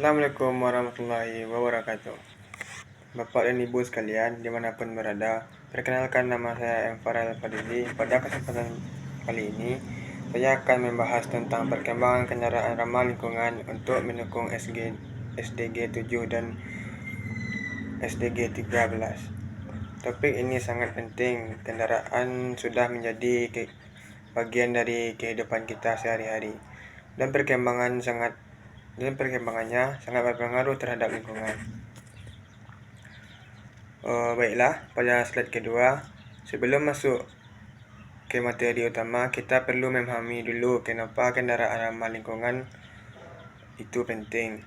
Assalamualaikum warahmatullahi wabarakatuh. Bapak dan Ibu sekalian, dimanapun berada, perkenalkan nama saya M. Farel Fadili. Pada kesempatan kali ini, saya akan membahas tentang perkembangan kendaraan ramah lingkungan untuk mendukung SDG 7 dan SDG 13. Topik ini sangat penting. Kendaraan sudah menjadi bagian dari kehidupan kita sehari-hari, dan perkembangannya sangat berpengaruh terhadap lingkungan. Baiklah, pada slide kedua, sebelum masuk ke materi utama, kita perlu memahami dulu kenapa kendaraan ramah lingkungan itu penting.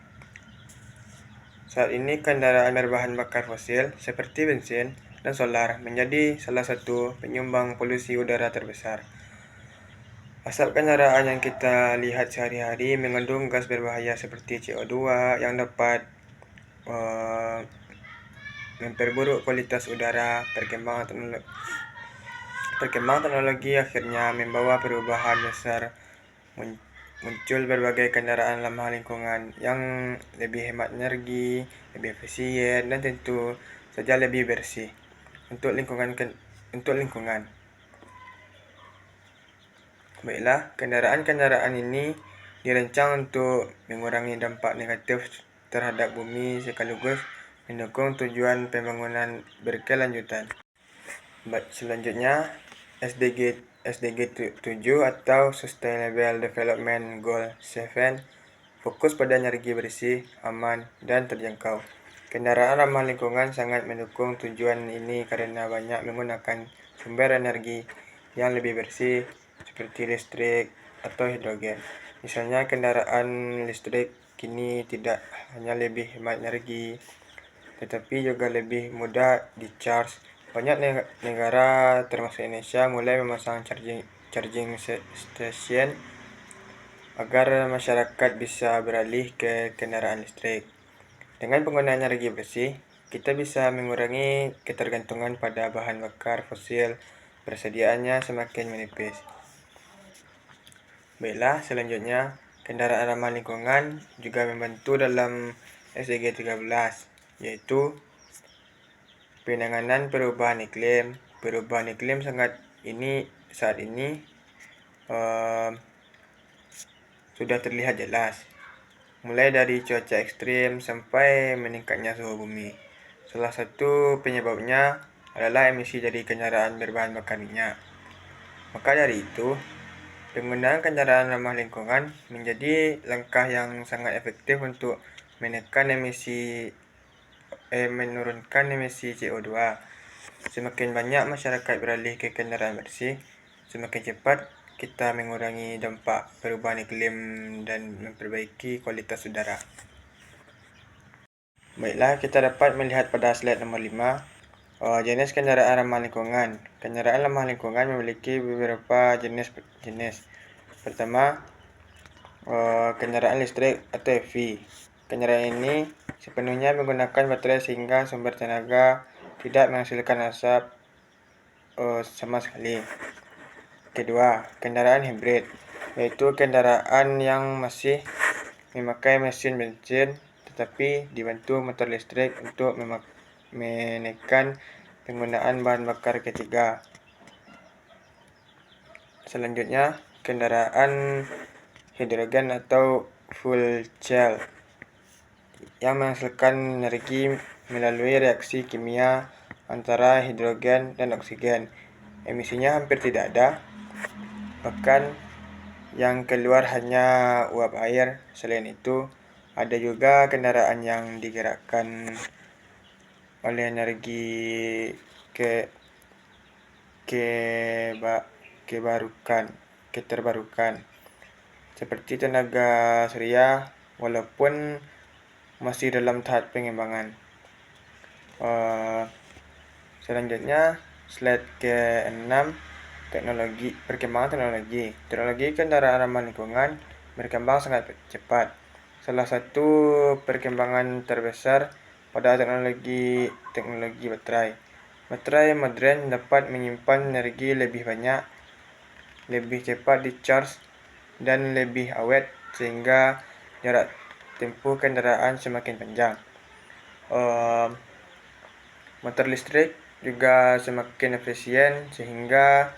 Saat ini kendaraan berbahan bakar fosil seperti bensin dan solar menjadi salah satu penyumbang polusi udara terbesar. Asap kendaraan yang kita lihat sehari-hari mengandung gas berbahaya seperti CO2 yang dapat memperburuk kualitas udara. Perkembangan teknologi akhirnya membawa perubahan besar. Muncul berbagai kendaraan ramah lingkungan yang lebih hemat energi, lebih efisien, dan tentu saja lebih bersih untuk lingkungan. Baiklah, kendaraan ini dirancang untuk mengurangi dampak negatif terhadap bumi sekaligus mendukung tujuan pembangunan berkelanjutan. Selanjutnya, SDG 7 atau Sustainable Development Goal 7 fokus pada energi bersih, aman, dan terjangkau. Kendaraan ramah lingkungan sangat mendukung tujuan ini karena banyak menggunakan sumber energi yang lebih bersih seperti listrik atau hidrogen. Misalnya, kendaraan listrik kini tidak hanya lebih hemat energi, tetapi juga lebih mudah di-charge. Banyak negara termasuk Indonesia mulai memasang charging station agar masyarakat bisa beralih ke kendaraan listrik. Dengan penggunaan energi bersih, kita bisa mengurangi ketergantungan pada bahan bakar fosil, persediaannya semakin menipis. Baiklah, selanjutnya, kendaraan ramah lingkungan juga membantu dalam SDG 13, yaitu penanganan perubahan iklim. Perubahan iklim saat ini sudah terlihat jelas, mulai dari cuaca ekstrim sampai meningkatnya suhu bumi. Salah satu penyebabnya adalah emisi dari kendaraan berbahan bakar minyak. Maka dari itu, penggunaan kendaraan ramah lingkungan menjadi langkah yang sangat efektif untuk menurunkan emisi CO2. Semakin banyak masyarakat beralih ke kendaraan bersih, semakin cepat kita mengurangi dampak perubahan iklim dan memperbaiki kualitas udara. Baiklah, kita dapat melihat pada slide nomor 5, jenis kendaraan ramah lingkungan. Kendaraan ramah lingkungan memiliki beberapa jenis. Pertama, kendaraan listrik atau EV. Kendaraan ini sepenuhnya menggunakan baterai sehingga sumber tenaga tidak menghasilkan asap sama sekali. Kedua, kendaraan hibrid, yaitu kendaraan yang masih memakai mesin bensin tetapi dibantu motor listrik untuk menekan penggunaan bahan bakar ketiga. Selanjutnya, kendaraan hidrogen atau fuel cell yang menghasilkan energi melalui reaksi kimia antara hidrogen dan oksigen. Emisinya hampir tidak ada, bahkan yang keluar hanya uap air. Selain itu, ada juga kendaraan yang digerakkan oleh energi keterbarukan seperti tenaga surya, walaupun masih dalam tahap pengembangan. Selanjutnya, slide ke-6, perkembangan teknologi. Teknologi kendaraan ramah lingkungan berkembang sangat cepat. Salah satu perkembangan terbesar pada teknologi baterai. Baterai modern dapat menyimpan energi lebih banyak, lebih cepat di-charge, dan lebih awet sehingga jarak tempuh kendaraan semakin panjang. Motor listrik juga semakin efisien sehingga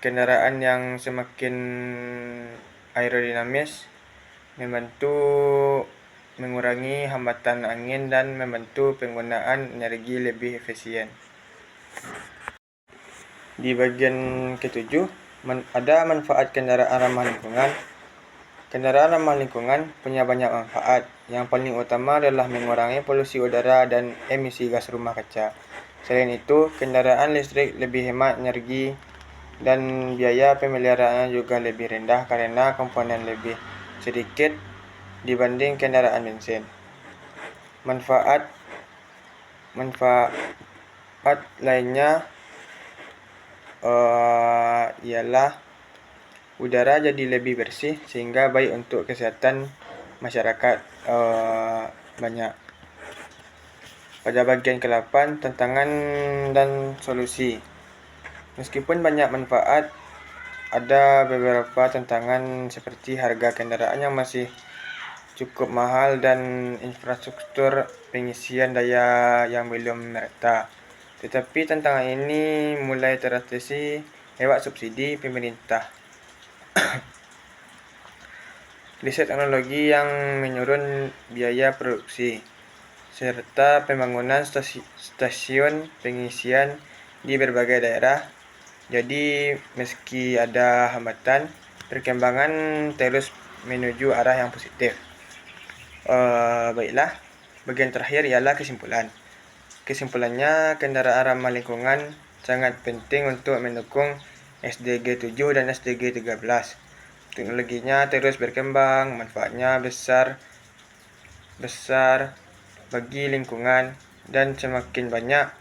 kendaraan yang semakin aerodinamis membantu mengurangi hambatan angin dan membantu penggunaan energi lebih efisien. Di bagian ketujuh, ada manfaat kendaraan ramah lingkungan. Kendaraan ramah lingkungan punya banyak manfaat. Yang paling utama adalah mengurangi polusi udara dan emisi gas rumah kaca. Selain itu, kendaraan listrik lebih hemat energi dan biaya pemeliharaannya juga lebih rendah karena komponen lebih sedikit dibanding kendaraan bensin. Manfaat lainnya ialah udara jadi lebih bersih sehingga baik untuk kesehatan masyarakat banyak. Pada bagian ke-8, tantangan dan solusi. Meskipun banyak manfaat, ada beberapa tantangan seperti harga kendaraan yang masih cukup mahal dan infrastruktur pengisian daya yang belum merata. Tetapi tantangan ini mulai teratasi lewat subsidi pemerintah. Riset teknologi yang menurun biaya produksi, serta pembangunan stasiun pengisian di berbagai daerah. Jadi, meski ada hambatan, perkembangan terus menuju arah yang positif. Baiklah, bagian terakhir ialah kesimpulan. Kesimpulannya, kendaraan ramah lingkungan sangat penting untuk mendukung SDG 7 dan SDG 13. Teknologinya terus berkembang, manfaatnya besar bagi lingkungan, dan semakin banyak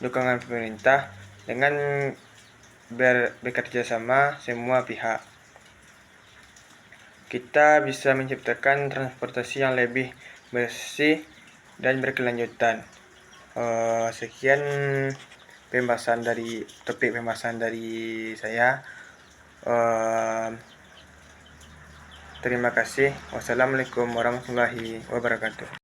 dukungan pemerintah dengan bekerja sama semua pihak. Kita bisa menciptakan transportasi yang lebih bersih dan berkelanjutan. Sekian topik pembahasan dari saya. Terima kasih. Wassalamualaikum warahmatullahi wabarakatuh.